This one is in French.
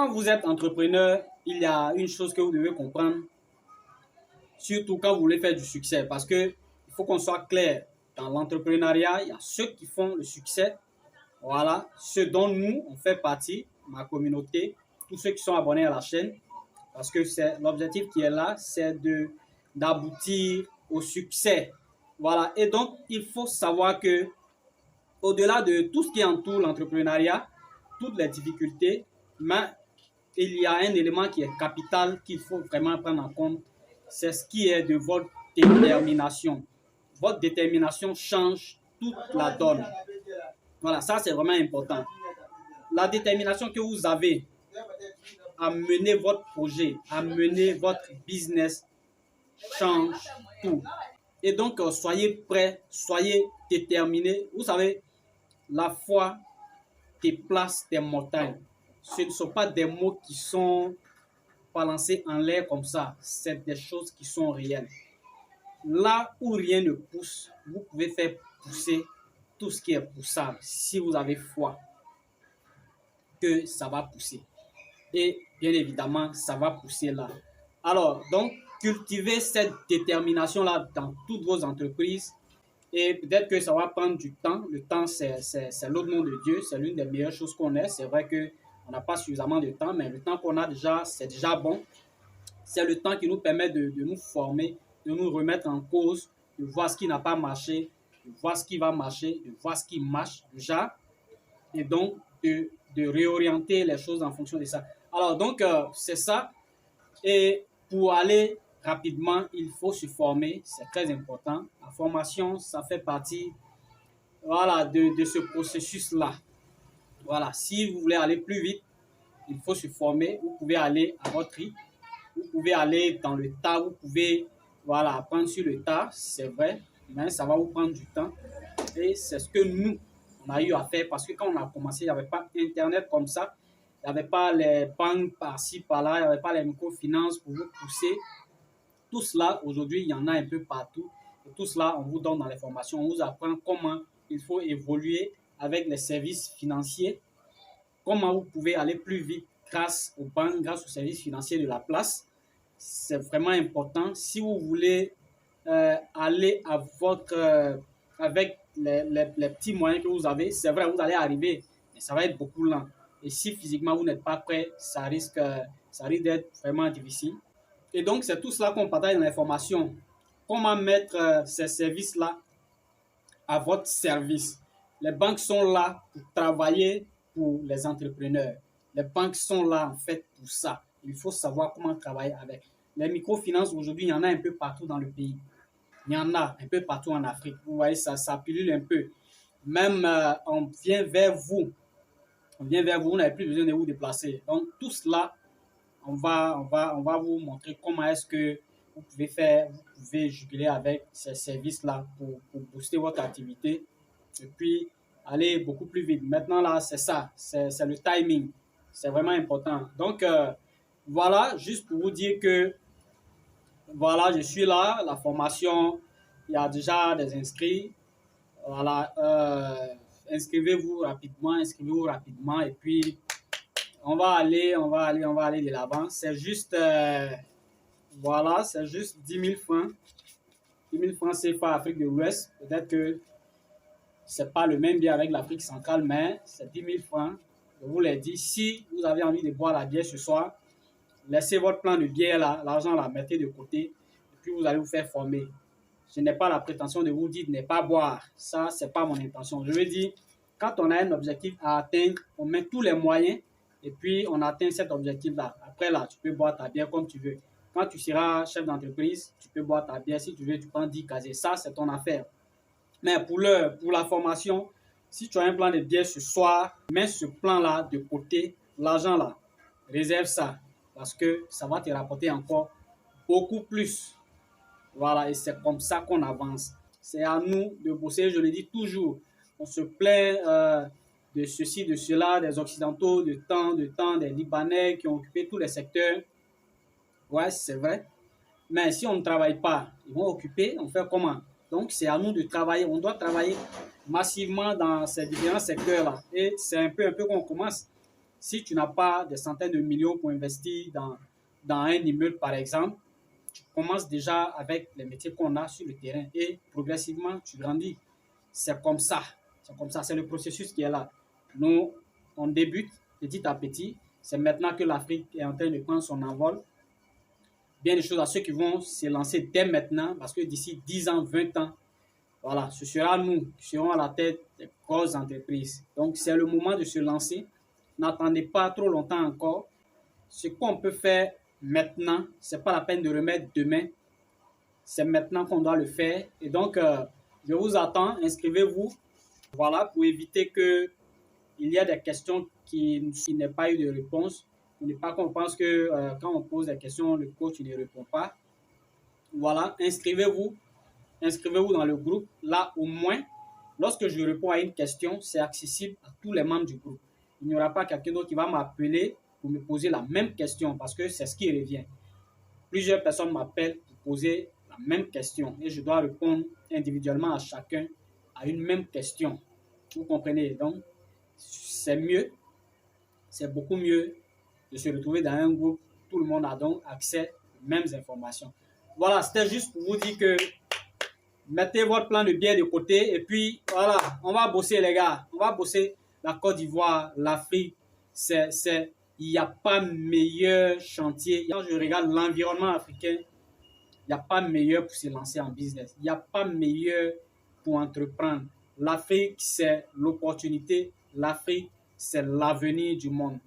quand vous êtes entrepreneur, il y a une chose que vous devez comprendre, surtout quand vous voulez faire du succès, parce que il faut qu'on soit clair. Dans l'entrepreneuriat, il y a ceux qui font le succès, voilà, ceux dont nous, on fait partie, ma communauté, tous ceux qui sont abonnés à la chaîne, parce que c'est l'objectif qui est là, c'est d'aboutir au succès. Voilà, et donc, il faut savoir que au-delà de tout ce qui entoure l'entrepreneuriat, toutes les difficultés, mais il y a un élément qui est capital qu'il faut vraiment prendre en compte, c'est ce qui est de votre détermination. Votre détermination change toute la donne. Voilà, ça c'est vraiment important. La détermination que vous avez à mener votre projet, à mener votre business, change tout. Et donc, soyez prêts, soyez déterminés. Vous savez, la foi déplace des montagnes. Ce ne sont pas des mots qui sont balancés en l'air comme ça. C'est des choses qui sont réelles. Là où rien ne pousse, vous pouvez faire pousser tout ce qui est poussable. Si vous avez foi que ça va pousser. Et bien évidemment, ça va pousser là. Alors, donc, cultivez cette détermination-là dans toutes vos entreprises. Et peut-être que ça va prendre du temps. Le temps, c'est l'autre nom de Dieu. C'est l'une des meilleures choses qu'on ait. C'est vrai qu'on n'a pas suffisamment de temps, mais le temps qu'on a déjà, c'est déjà bon. C'est le temps qui nous permet de nous former, de nous remettre en cause, de voir ce qui n'a pas marché, de voir ce qui va marcher, de voir ce qui marche déjà. Et donc, de réorienter les choses en fonction de ça. Alors, donc, c'est ça. Et pour aller rapidement, il faut se former, c'est très important. La formation, ça fait partie, voilà, de ce processus-là. Voilà, si vous voulez aller plus vite, il faut se former. Vous pouvez aller à votre rythme, vous pouvez aller dans le tas, vous pouvez, voilà, apprendre sur le tas, c'est vrai, mais ça va vous prendre du temps. Et c'est ce que nous, on a eu à faire parce que quand on a commencé, il n'y avait pas Internet comme ça. Il n'y avait pas les banques par-ci, par-là, il n'y avait pas les microfinances pour vous pousser. Tout cela, aujourd'hui, il y en a un peu partout. Et tout cela, on vous donne dans les formations. On vous apprend comment il faut évoluer avec les services financiers, comment vous pouvez aller plus vite grâce aux banques, grâce aux services financiers de la place. C'est vraiment important. Si vous voulez aller à avec les petits moyens que vous avez, c'est vrai, vous allez arriver, mais ça va être beaucoup lent. Et si physiquement vous n'êtes pas prêt, ça risque d'être vraiment difficile. Et donc, c'est tout cela qu'on partage dans les formations. Comment mettre ces services-là à votre service. Les banques sont là pour travailler pour les entrepreneurs. Les banques sont là, en fait, pour ça. Il faut savoir comment travailler avec. Les microfinances, aujourd'hui, il y en a un peu partout dans le pays. Il y en a un peu partout en Afrique. Vous voyez, ça pilule un peu. Même, on vient vers vous. On vient vers vous, vous n'avez plus besoin de vous déplacer. Donc, tout cela, on va vous montrer comment est-ce que vous pouvez faire, vous pouvez juguler avec ces services-là pour booster votre activité et puis aller beaucoup plus vite. Maintenant, là, c'est ça, c'est le timing. C'est vraiment important. Donc, voilà, juste pour vous dire que, voilà, je suis là, la formation, il y a déjà des inscrits. Voilà, inscrivez-vous rapidement et puis on va aller de l'avant. C'est juste, voilà, c'est juste 10 000 francs. 10 000 francs CFA Afrique de l'Ouest. Peut-être que c'est pas le même bien avec l'Afrique centrale, mais c'est 10 000 francs. Je vous l'ai dit, si vous avez envie de boire la bière ce soir, laissez votre plan de bière là, l'argent là, mettez de côté, et puis vous allez vous faire former. Je n'ai pas la prétention de vous dire de ne pas boire. Ça, c'est pas mon intention. Je veux dire, quand on a un objectif à atteindre, on met tous les moyens et puis on atteint cet objectif-là. Après, là, tu peux boire ta bière comme tu veux. Quand tu seras chef d'entreprise, tu peux boire ta bière. Si tu veux, tu prends 10 casiers. Ça, c'est ton affaire. Mais pour la formation, si tu as un plan de bière ce soir, mets ce plan-là de côté, l'argent là, réserve ça parce que ça va te rapporter encore beaucoup plus. Voilà, et c'est comme ça qu'on avance. C'est à nous de bosser, je le dis toujours. On se plaint de ceci, de cela, des Occidentaux, de temps, des Libanais qui ont occupé tous les secteurs. Ouais, c'est vrai. Mais si on ne travaille pas, ils vont occuper, on fait comment? Donc, c'est à nous de travailler. On doit travailler massivement dans ces différents secteurs-là. Et c'est un peu qu'on commence. Si tu n'as pas des centaines de millions pour investir dans un immeuble, par exemple, tu commences déjà avec les métiers qu'on a sur le terrain et progressivement, tu grandis. C'est comme ça. C'est comme ça. C'est le processus qui est là. Nous, on débute petit à petit. C'est maintenant que l'Afrique est en train de prendre son envol. Bien des choses à ceux qui vont se lancer dès maintenant, parce que d'ici 10 ans, 20 ans, voilà, ce sera nous qui serons à la tête des grosses entreprises. Donc, c'est le moment de se lancer. N'attendez pas trop longtemps encore. Ce qu'on peut faire maintenant, ce n'est pas la peine de remettre demain. C'est maintenant qu'on doit le faire. Et donc, je vous attends. Inscrivez-vous. Voilà, pour éviter qu'il y ait des questions qui n'aient pas eu de réponse. Pour ne pas qu'on pense que quand on pose des questions, le coach ne répond pas. Voilà, inscrivez-vous. Inscrivez-vous dans le groupe. Là, au moins, lorsque je réponds à une question, c'est accessible à tous les membres du groupe. Il n'y aura pas quelqu'un d'autre qui va m'appeler pour me poser la même question parce que c'est ce qui revient. Plusieurs personnes m'appellent pour poser la même question et je dois répondre individuellement à chacun à une même question. Vous comprenez? Donc, c'est mieux, c'est beaucoup mieux de se retrouver dans un groupe. Tout le monde a donc accès aux mêmes informations. Voilà, c'était juste pour vous dire que mettez votre plan de bien de côté et puis voilà, on va bosser les gars. On va bosser la Côte d'Ivoire, l'Afrique. Il n'y a pas meilleur chantier. Quand je regarde l'environnement africain, il n'y a pas meilleur pour se lancer en business. Il n'y a pas meilleur pour entreprendre. L'Afrique, c'est l'opportunité. L'Afrique, c'est l'avenir du monde.